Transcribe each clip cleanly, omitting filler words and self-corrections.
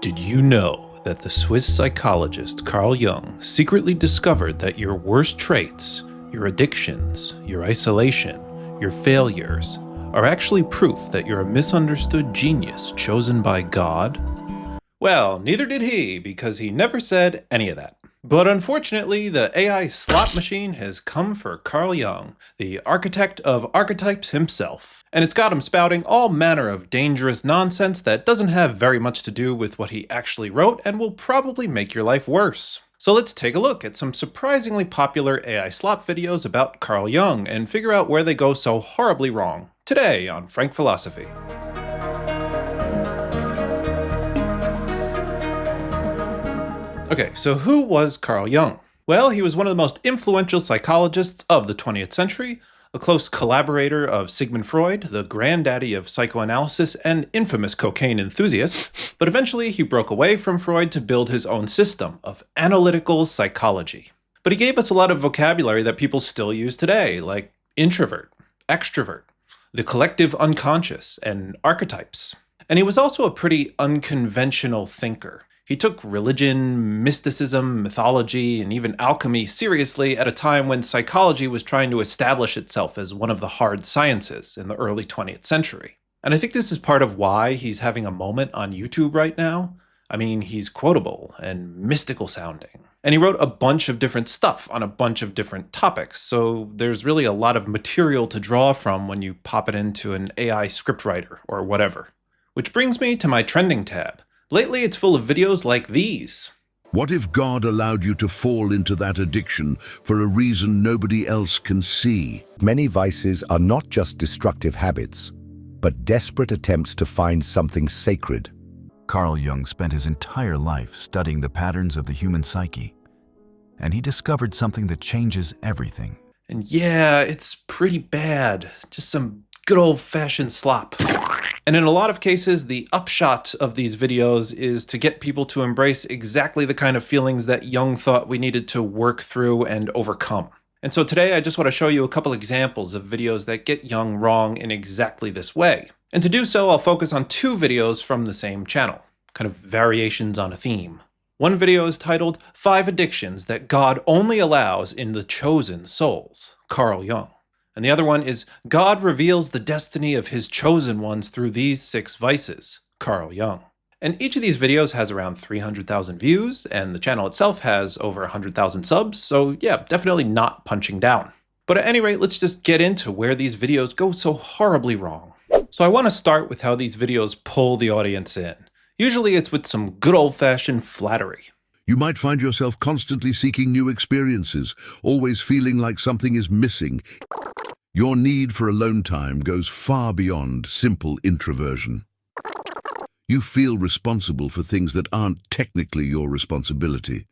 Did you know that the Swiss psychologist Carl Jung secretly discovered that your worst traits, your addictions, your isolation, your failures, are actually proof that you're a misunderstood genius chosen by God? Well, neither did he, because he never said any of that. But unfortunately, the AI slot machine has come for Carl Jung, the architect of archetypes himself. And it's got him spouting all manner of dangerous nonsense that doesn't have very much to do with what he actually wrote and will probably make your life worse. So let's take a look at some surprisingly popular AI slop videos about Carl Jung and figure out where they go so horribly wrong. Today on Frank Philosophy. Okay, so who was Carl Jung? Well, he was one of the most influential psychologists of the 20th century, a close collaborator of Sigmund Freud, the granddaddy of psychoanalysis and infamous cocaine enthusiast, but eventually he broke away from Freud to build his own system of analytical psychology. But he gave us a lot of vocabulary that people still use today, like introvert, extrovert, the collective unconscious, and archetypes. And he was also a pretty unconventional thinker. He took religion, mysticism, mythology, and even alchemy seriously at a time when psychology was trying to establish itself as one of the hard sciences in the early 20th century. And I think this is part of why he's having a moment on YouTube right now. I mean, he's quotable and mystical sounding. And he wrote a bunch of different stuff on a bunch of different topics, so there's really a lot of material to draw from when you pop it into an AI scriptwriter or whatever. Which brings me to my trending tab. Lately, it's full of videos like these. What if God allowed you to fall into that addiction for a reason nobody else can see? Many vices are not just destructive habits, but desperate attempts to find something sacred. Carl Jung spent his entire life studying the patterns of the human psyche, and he discovered something that changes everything. And yeah, it's pretty bad. Just some good old-fashioned slop. And in a lot of cases, the upshot of these videos is to get people to embrace exactly the kind of feelings that Jung thought we needed to work through and overcome. And so today I just want to show you a couple examples of videos that get Jung wrong in exactly this way. And to do so, I'll focus on two videos from the same channel, kind of variations on a theme. One video is titled 5 Addictions That God Only Allows in the Chosen Souls, Carl Jung. And the other one is God Reveals the Destiny of His Chosen Ones Through These 6 Vices, Carl Jung. And each of these videos has around 300,000 views, and the channel itself has over 100,000 subs, so yeah, definitely not punching down. But at any rate, let's just get into where these videos go so horribly wrong. So I want to start with how these videos pull the audience in. Usually it's with some good old-fashioned flattery. You might find yourself constantly seeking new experiences, always feeling like something is missing. Your need for alone time goes far beyond simple introversion. You feel responsible for things that aren't technically your responsibility.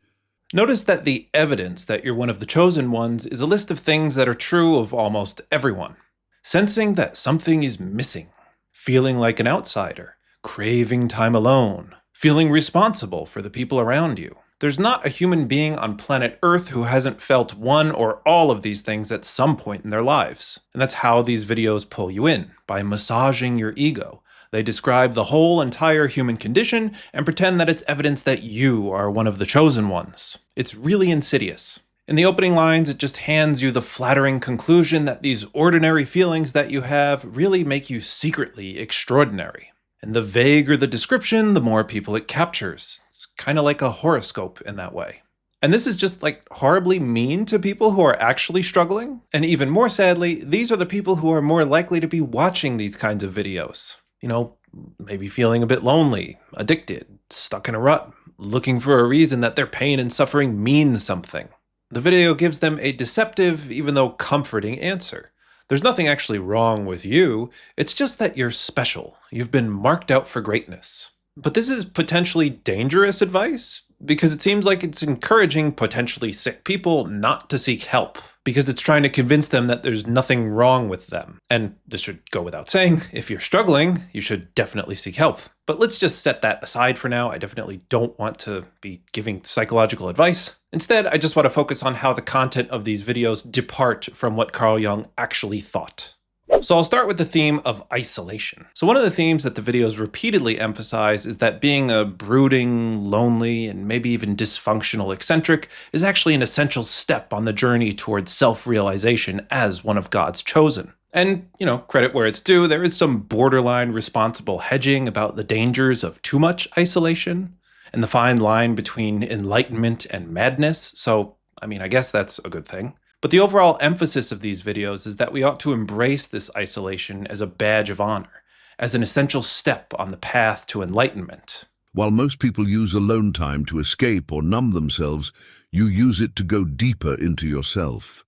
Notice that the evidence that you're one of the chosen ones is a list of things that are true of almost everyone. Sensing that something is missing, feeling like an outsider, craving time alone, feeling responsible for the people around you. There's not a human being on planet Earth who hasn't felt one or all of these things at some point in their lives. And that's how these videos pull you in, by massaging your ego. They describe the whole entire human condition and pretend that it's evidence that you are one of the chosen ones. It's really insidious. In the opening lines, it just hands you the flattering conclusion that these ordinary feelings that you have really make you secretly extraordinary. And the vaguer the description, the more people it captures. Kind of like a horoscope in that way. And this is just like horribly mean to people who are actually struggling. And even more sadly, these are the people who are more likely to be watching these kinds of videos. You know, maybe feeling a bit lonely, addicted, stuck in a rut, looking for a reason that their pain and suffering means something. The video gives them a deceptive, even though comforting answer. There's nothing actually wrong with you. It's just that you're special. You've been marked out for greatness. But this is potentially dangerous advice because it seems like it's encouraging potentially sick people not to seek help because it's trying to convince them that there's nothing wrong with them. And this should go without saying, if you're struggling, you should definitely seek help. But let's just set that aside for now. I definitely don't want to be giving psychological advice. Instead, I just want to focus on how the content of these videos depart from what Carl Jung actually thought. So I'll start with the theme of isolation. So one of the themes that the videos repeatedly emphasize is that being a brooding, lonely, and maybe even dysfunctional eccentric is actually an essential step on the journey towards self-realization as one of God's chosen. And, credit where it's due, there is some borderline responsible hedging about the dangers of too much isolation and the fine line between enlightenment and madness. So, I guess that's a good thing. But the overall emphasis of these videos is that we ought to embrace this isolation as a badge of honor, as an essential step on the path to enlightenment. While most people use alone time to escape or numb themselves, you use it to go deeper into yourself.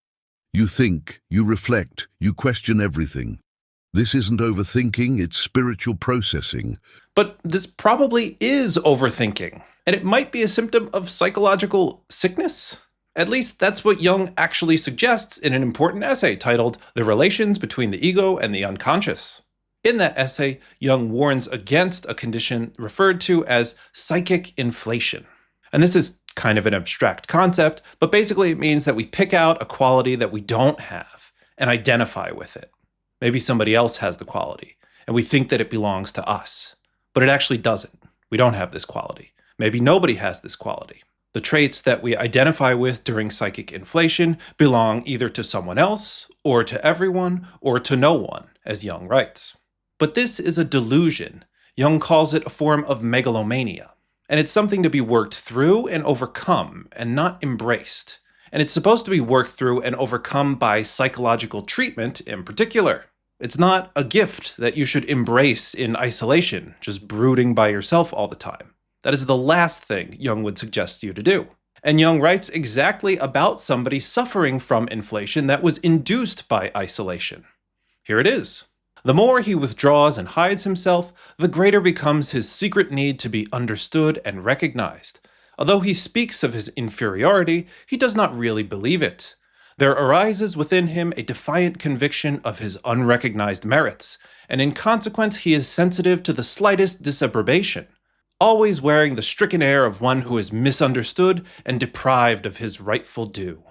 You think, you reflect, you question everything. This isn't overthinking, it's spiritual processing. But this probably is overthinking, and it might be a symptom of psychological sickness. At least that's what Jung actually suggests in an important essay titled The Relations Between the Ego and the Unconscious. In that essay, Jung warns against a condition referred to as psychic inflation. And this is kind of an abstract concept, but basically it means that we pick out a quality that we don't have and identify with it. Maybe somebody else has the quality, and we think that it belongs to us. But it actually doesn't. We don't have this quality. Maybe nobody has this quality. The traits that we identify with during psychic inflation belong either to someone else, or to everyone, or to no one, as Jung writes. But this is a delusion. Jung calls it a form of megalomania. And it's something to be worked through and overcome, and not embraced. And it's supposed to be worked through and overcome by psychological treatment in particular. It's not a gift that you should embrace in isolation, just brooding by yourself all the time. That is the last thing Jung would suggest you to do. And Jung writes exactly about somebody suffering from inflation that was induced by isolation. Here it is. The more he withdraws and hides himself, the greater becomes his secret need to be understood and recognized. Although he speaks of his inferiority, he does not really believe it. There arises within him a defiant conviction of his unrecognized merits, and in consequence he is sensitive to the slightest disapprobation, always wearing the stricken air of one who is misunderstood and deprived of his rightful due.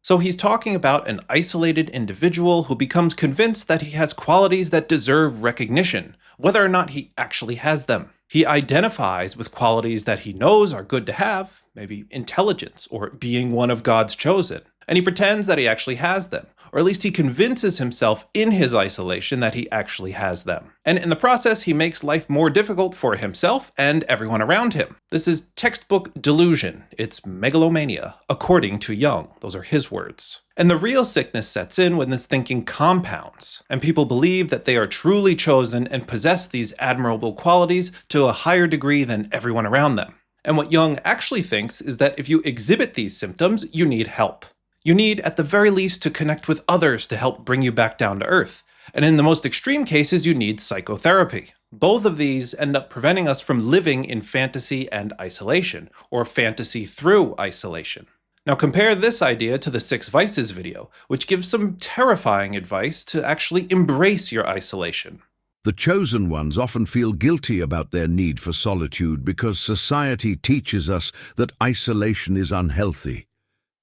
So he's talking about an isolated individual who becomes convinced that he has qualities that deserve recognition, whether or not he actually has them. He identifies with qualities that he knows are good to have, maybe intelligence or being one of God's chosen, and he pretends that he actually has them, or at least he convinces himself in his isolation that he actually has them. And in the process, he makes life more difficult for himself and everyone around him. This is textbook delusion. It's megalomania, according to Jung. Those are his words. And the real sickness sets in when this thinking compounds, and people believe that they are truly chosen and possess these admirable qualities to a higher degree than everyone around them. And what Jung actually thinks is that if you exhibit these symptoms, you need help. You need, at the very least, to connect with others to help bring you back down to earth. And in the most extreme cases, you need psychotherapy. Both of these end up preventing us from living in fantasy and isolation, or fantasy through isolation. Now compare this idea to the 6 Vices video, which gives some terrifying advice to actually embrace your isolation. The chosen ones often feel guilty about their need for solitude because society teaches us that isolation is unhealthy.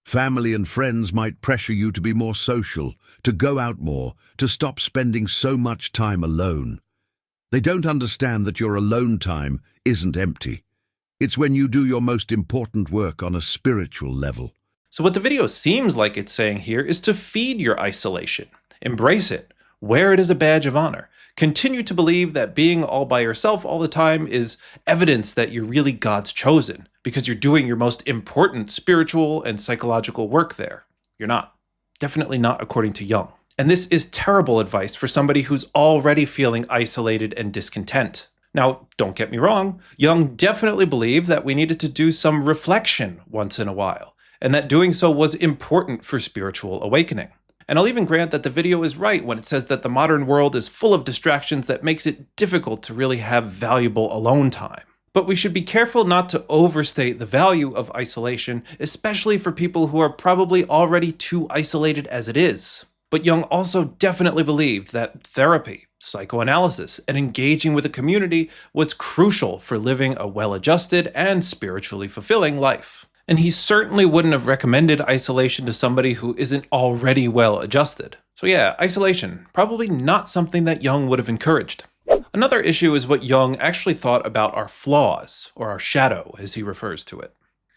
Family and friends might pressure you to be more social, to go out more, to stop spending so much time alone. They don't understand that your alone time isn't empty. It's when you do your most important work on a spiritual level. So what the video seems like it's saying here is to feed your isolation. Embrace it. Wear it as a badge of honor. Continue to believe that being all by yourself all the time is evidence that you're really God's chosen, because you're doing your most important spiritual and psychological work there. You're not. Definitely not according to Jung. And this is terrible advice for somebody who's already feeling isolated and discontent. Now, don't get me wrong, Jung definitely believed that we needed to do some reflection once in a while, and that doing so was important for spiritual awakening. And I'll even grant that the video is right when it says that the modern world is full of distractions that makes it difficult to really have valuable alone time. But we should be careful not to overstate the value of isolation, especially for people who are probably already too isolated as it is. But Jung also definitely believed that therapy, psychoanalysis, and engaging with a community was crucial for living a well-adjusted and spiritually fulfilling life. And he certainly wouldn't have recommended isolation to somebody who isn't already well adjusted. So yeah, isolation, probably not something that Jung would have encouraged. Another issue is what Jung actually thought about our flaws, or our shadow, as he refers to it.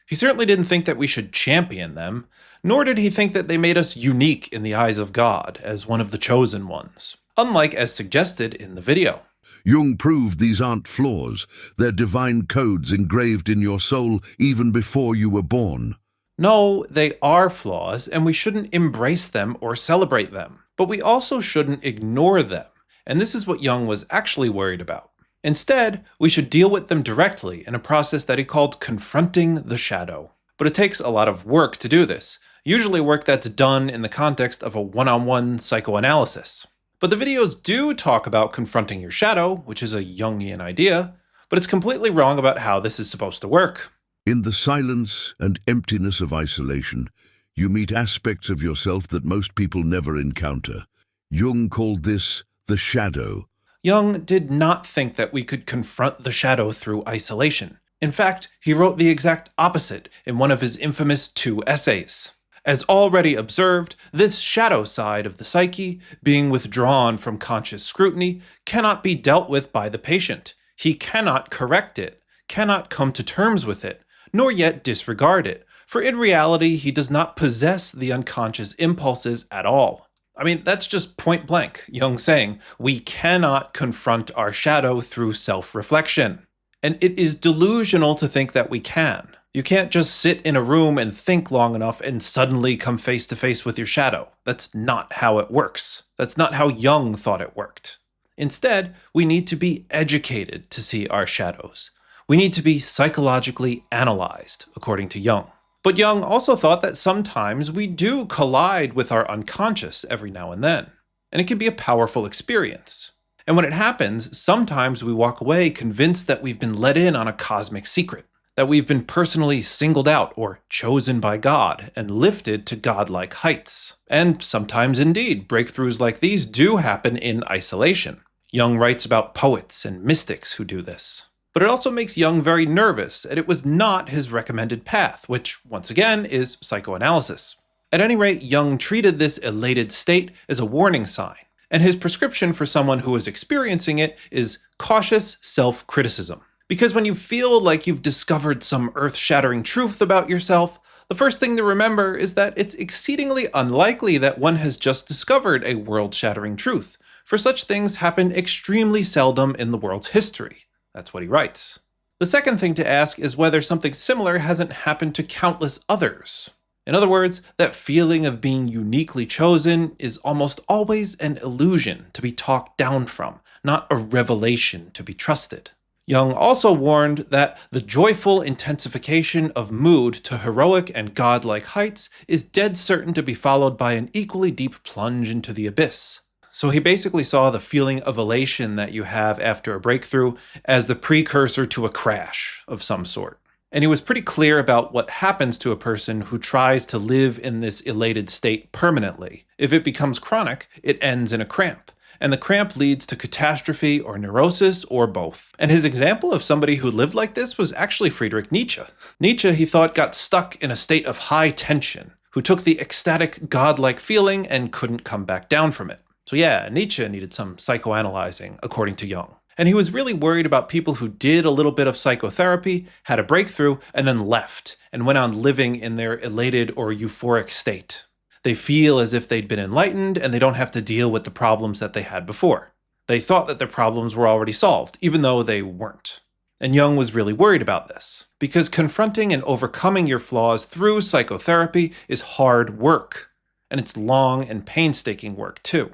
He certainly didn't think that we should champion them, nor did he think that they made us unique in the eyes of God, as one of the chosen ones, unlike as suggested in the video. Jung proved these aren't flaws, they're divine codes engraved in your soul even before you were born. No, they are flaws, and we shouldn't embrace them or celebrate them. But we also shouldn't ignore them, and this is what Jung was actually worried about. Instead, we should deal with them directly in a process that he called confronting the shadow. But it takes a lot of work to do this, usually work that's done in the context of a one-on-one psychoanalysis. But the videos do talk about confronting your shadow, which is a Jungian idea, but it's completely wrong about how this is supposed to work. In the silence and emptiness of isolation, you meet aspects of yourself that most people never encounter. Jung called this the shadow. Jung did not think that we could confront the shadow through isolation. In fact, he wrote the exact opposite in one of his infamous 2 essays. As already observed, this shadow side of the psyche, being withdrawn from conscious scrutiny, cannot be dealt with by the patient. He cannot correct it, cannot come to terms with it, nor yet disregard it, for in reality he does not possess the unconscious impulses at all. I mean, that's just point blank, Jung saying, we cannot confront our shadow through self-reflection. And it is delusional to think that we can. You can't just sit in a room and think long enough and suddenly come face to face with your shadow. That's not how it works. That's not how Jung thought it worked. Instead, we need to be educated to see our shadows. We need to be psychologically analyzed, according to Jung. But Jung also thought that sometimes we do collide with our unconscious every now and then, and it can be a powerful experience. And when it happens, sometimes we walk away convinced that we've been let in on a cosmic secret, that we've been personally singled out or chosen by God and lifted to godlike heights. And sometimes indeed, breakthroughs like these do happen in isolation. Jung writes about poets and mystics who do this. But it also makes Jung very nervous, and it was not his recommended path, which, once again, is psychoanalysis. At any rate, Jung treated this elated state as a warning sign, and his prescription for someone who is experiencing it is cautious self-criticism. Because when you feel like you've discovered some earth-shattering truth about yourself, the first thing to remember is that it's exceedingly unlikely that one has just discovered a world-shattering truth, for such things happen extremely seldom in the world's history. That's what he writes. The second thing to ask is whether something similar hasn't happened to countless others. In other words, that feeling of being uniquely chosen is almost always an illusion to be talked down from, not a revelation to be trusted. Jung also warned that the joyful intensification of mood to heroic and godlike heights is dead certain to be followed by an equally deep plunge into the abyss. So he basically saw the feeling of elation that you have after a breakthrough as the precursor to a crash of some sort. And he was pretty clear about what happens to a person who tries to live in this elated state permanently. If it becomes chronic, it ends in a cramp. And the cramp leads to catastrophe or neurosis or both. And his example of somebody who lived like this was actually Friedrich Nietzsche. Nietzsche, he thought, got stuck in a state of high tension, who took the ecstatic godlike feeling and couldn't come back down from it. So yeah, Nietzsche needed some psychoanalyzing, according to Jung. And he was really worried about people who did a little bit of psychotherapy, had a breakthrough, and then left, and went on living in their elated or euphoric state. They feel as if they'd been enlightened, and they don't have to deal with the problems that they had before. They thought that their problems were already solved, even though they weren't. And Jung was really worried about this, because confronting and overcoming your flaws through psychotherapy is hard work, and it's long and painstaking work too.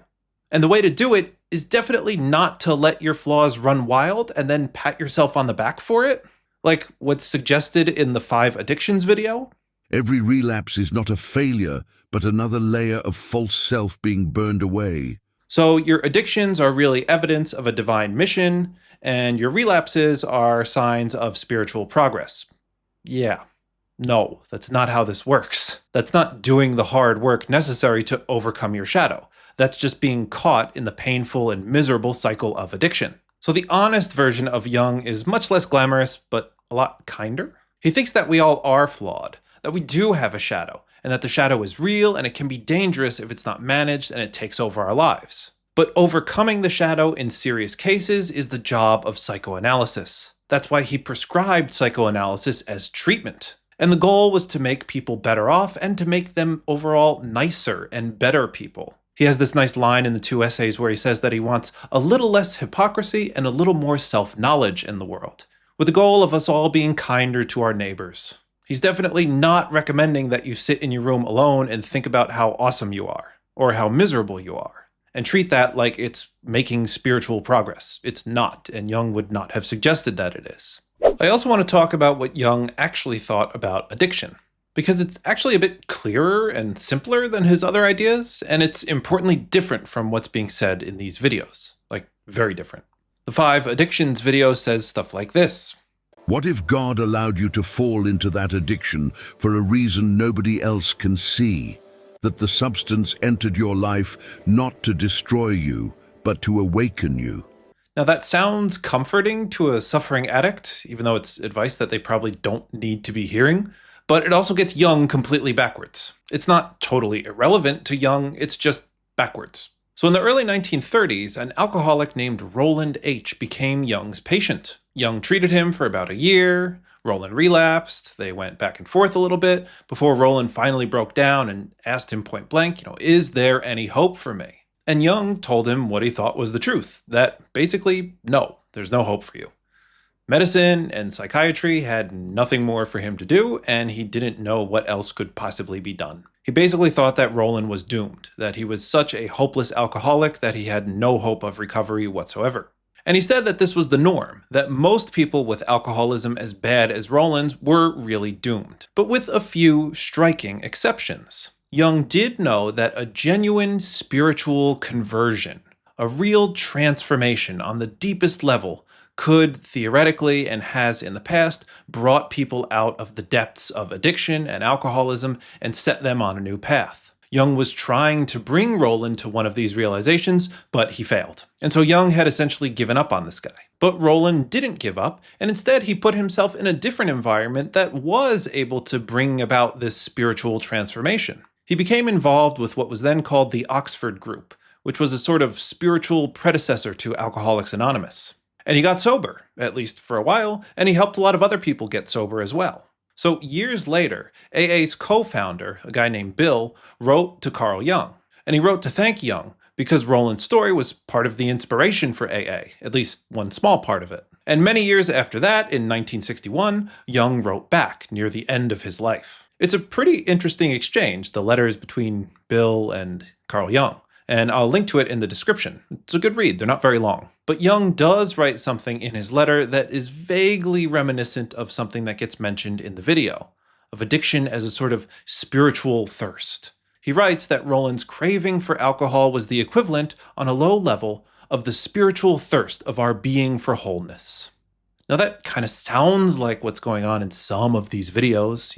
And the way to do it is definitely not to let your flaws run wild and then pat yourself on the back for it, like what's suggested in the 5 Addictions video. Every relapse is not a failure, but another layer of false self being burned away. So your addictions are really evidence of a divine mission, and your relapses are signs of spiritual progress. Yeah. No, that's not how this works. That's not doing the hard work necessary to overcome your shadow. That's just being caught in the painful and miserable cycle of addiction. So the honest version of Jung is much less glamorous, but a lot kinder. He thinks that we all are flawed, that we do have a shadow, and that the shadow is real and it can be dangerous if it's not managed and it takes over our lives. But overcoming the shadow in serious cases is the job of psychoanalysis. That's why he prescribed psychoanalysis as treatment. And the goal was to make people better off and to make them overall nicer and better people. He has this nice line in the 2 essays where he says that he wants a little less hypocrisy and a little more self-knowledge in the world, with the goal of us all being kinder to our neighbors. He's definitely not recommending that you sit in your room alone and think about how awesome you are, or how miserable you are, and treat that like it's making spiritual progress. It's not, and Jung would not have suggested that it is. I also want to talk about what Jung actually thought about addiction, because it's actually a bit clearer and simpler than his other ideas, and it's importantly different from what's being said in these videos. Like, very different. The 5 Addictions video says stuff like this. What if God allowed you to fall into that addiction for a reason nobody else can see? That the substance entered your life not to destroy you, but to awaken you. Now that sounds comforting to a suffering addict, even though it's advice that they probably don't need to be hearing, but it also gets Jung completely backwards. It's not totally irrelevant to Jung, it's just backwards. So in the early 1930s, an alcoholic named Roland H. became Jung's patient. Jung treated him for about a year. Roland relapsed. They went back and forth a little bit before Roland finally broke down and asked him point blank, is there any hope for me? And Jung told him what he thought was the truth, that basically, no, there's no hope for you. Medicine and psychiatry had nothing more for him to do, and he didn't know what else could possibly be done. He basically thought that Roland was doomed, that he was such a hopeless alcoholic that he had no hope of recovery whatsoever. And he said that this was the norm, that most people with alcoholism as bad as Roland's were really doomed, but with a few striking exceptions. Jung did know that a genuine spiritual conversion, a real transformation on the deepest level, could theoretically, and has in the past, brought people out of the depths of addiction and alcoholism and set them on a new path. Jung was trying to bring Roland to one of these realizations, but he failed. And so Jung had essentially given up on this guy. But Roland didn't give up, and instead he put himself in a different environment that was able to bring about this spiritual transformation. He became involved with what was then called the Oxford Group, which was a sort of spiritual predecessor to Alcoholics Anonymous. And he got sober, at least for a while, and he helped a lot of other people get sober as well. So years later, AA's co-founder, a guy named Bill, wrote to Carl Jung. And he wrote to thank Jung because Roland's story was part of the inspiration for AA, at least one small part of it. And many years after that, in 1961, Jung wrote back near the end of his life. It's a pretty interesting exchange, the letters between Bill and Carl Jung. And I'll link to it in the description. It's a good read, they're not very long. But Jung does write something in his letter that is vaguely reminiscent of something that gets mentioned in the video, of addiction as a sort of spiritual thirst. He writes that Roland's craving for alcohol was the equivalent, on a low level, of the spiritual thirst of our being for wholeness. Now that kind of sounds like what's going on in some of these videos,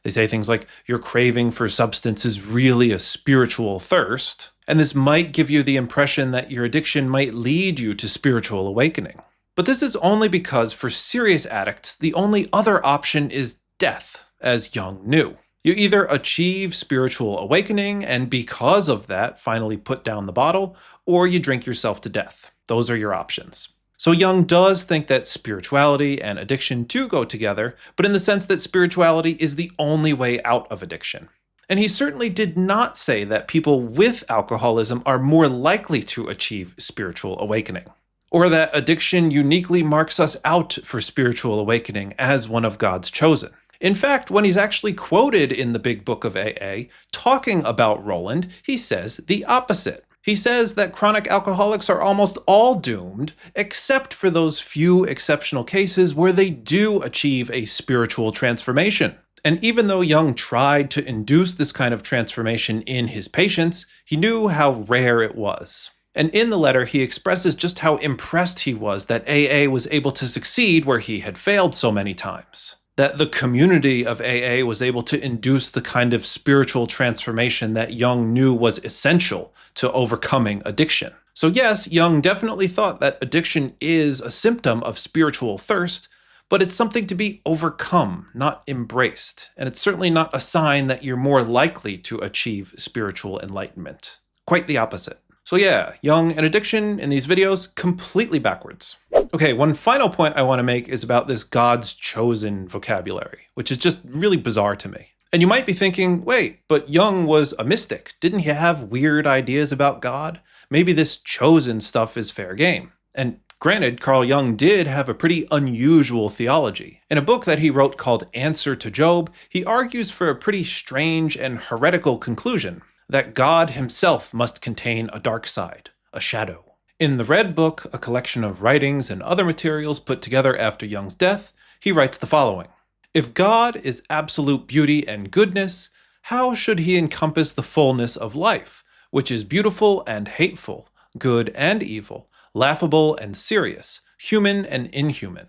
They say things like, your craving for substance is really a spiritual thirst. And this might give you the impression that your addiction might lead you to spiritual awakening. But this is only because for serious addicts, the only other option is death, as Jung knew. You either achieve spiritual awakening and because of that finally put down the bottle, or you drink yourself to death. Those are your options. So Jung does think that spirituality and addiction do go together, but in the sense that spirituality is the only way out of addiction. And he certainly did not say that people with alcoholism are more likely to achieve spiritual awakening, or that addiction uniquely marks us out for spiritual awakening as one of God's chosen. In fact, when he's actually quoted in the Big Book of AA talking about Roland, he says the opposite. He says that chronic alcoholics are almost all doomed, except for those few exceptional cases where they do achieve a spiritual transformation. And even though Jung tried to induce this kind of transformation in his patients, he knew how rare it was. And in the letter, he expresses just how impressed he was that AA was able to succeed where he had failed so many times. That the community of AA was able to induce the kind of spiritual transformation that Jung knew was essential to overcoming addiction. So yes, Jung definitely thought that addiction is a symptom of spiritual thirst, but it's something to be overcome, not embraced. And it's certainly not a sign that you're more likely to achieve spiritual enlightenment. Quite the opposite. So yeah, Jung and addiction in these videos, completely backwards. Okay, one final point I want to make is about this God's chosen vocabulary, which is just really bizarre to me. And you might be thinking, wait, but Jung was a mystic. Didn't he have weird ideas about God? Maybe this chosen stuff is fair game. And granted, Carl Jung did have a pretty unusual theology. In a book that he wrote called Answer to Job, he argues for a pretty strange and heretical conclusion, that God himself must contain a dark side, a shadow. In the Red Book, a collection of writings and other materials put together after Jung's death, he writes the following: "If God is absolute beauty and goodness, how should he encompass the fullness of life, which is beautiful and hateful, good and evil, laughable and serious, human and inhuman?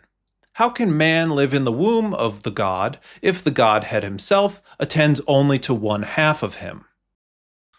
How can man live in the womb of the God if the Godhead himself attends only to one half of him?"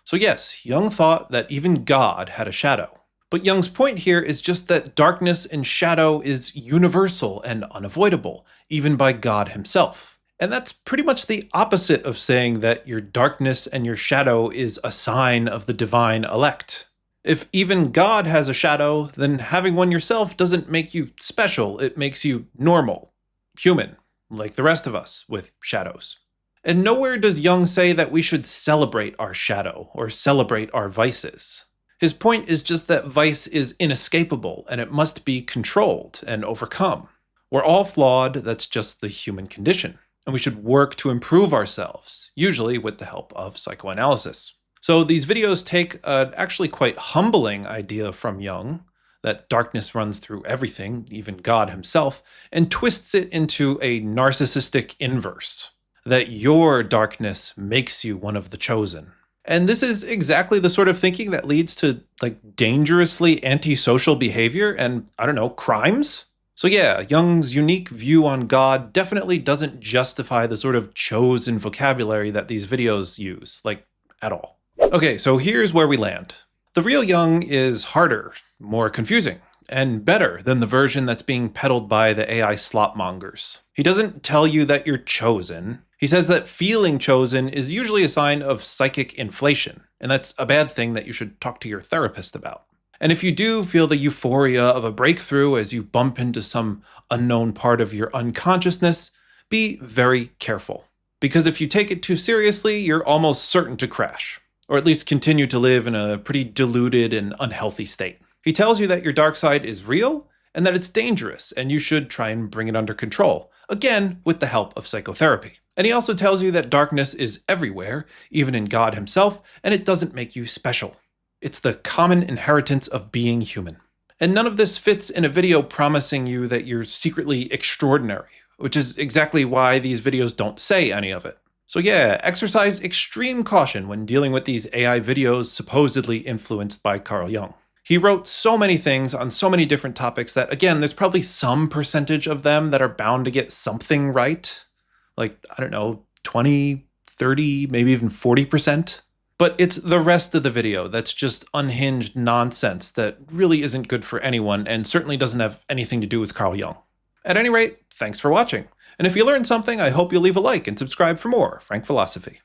So yes, Jung thought that even God had a shadow. But Jung's point here is just that darkness and shadow is universal and unavoidable, even by God himself. And that's pretty much the opposite of saying that your darkness and your shadow is a sign of the divine elect. If even God has a shadow, then having one yourself doesn't make you special, it makes you normal, human, like the rest of us with shadows. And nowhere does Jung say that we should celebrate our shadow or celebrate our vices. His point is just that vice is inescapable and it must be controlled and overcome. We're all flawed, that's just the human condition, and we should work to improve ourselves, usually with the help of psychoanalysis. So these videos take an actually quite humbling idea from Jung, that darkness runs through everything, even God himself, and twists it into a narcissistic inverse. That your darkness makes you one of the chosen. And this is exactly the sort of thinking that leads to dangerously antisocial behavior and, crimes. So yeah, Jung's unique view on God definitely doesn't justify the sort of chosen vocabulary that these videos use, at all. Okay, so here's where we land. The real Jung is harder, more confusing, and better than the version that's being peddled by the AI slop mongers. He doesn't tell you that you're chosen. He says that feeling chosen is usually a sign of psychic inflation, and that's a bad thing that you should talk to your therapist about. And if you do feel the euphoria of a breakthrough as you bump into some unknown part of your unconsciousness, be very careful. Because if you take it too seriously, you're almost certain to crash, or at least continue to live in a pretty diluted and unhealthy state. He tells you that your dark side is real, and that it's dangerous, and you should try and bring it under control, again, with the help of psychotherapy. And he also tells you that darkness is everywhere, even in God himself, and it doesn't make you special. It's the common inheritance of being human. And none of this fits in a video promising you that you're secretly extraordinary, which is exactly why these videos don't say any of it. So yeah, exercise extreme caution when dealing with these AI videos supposedly influenced by Carl Jung. He wrote so many things on so many different topics that, again, there's probably some percentage of them that are bound to get something right. 20, 30, maybe even 40%. But it's the rest of the video that's just unhinged nonsense that really isn't good for anyone and certainly doesn't have anything to do with Carl Jung. At any rate, thanks for watching. And if you learned something, I hope you'll leave a like and subscribe for more Frank Philosophy.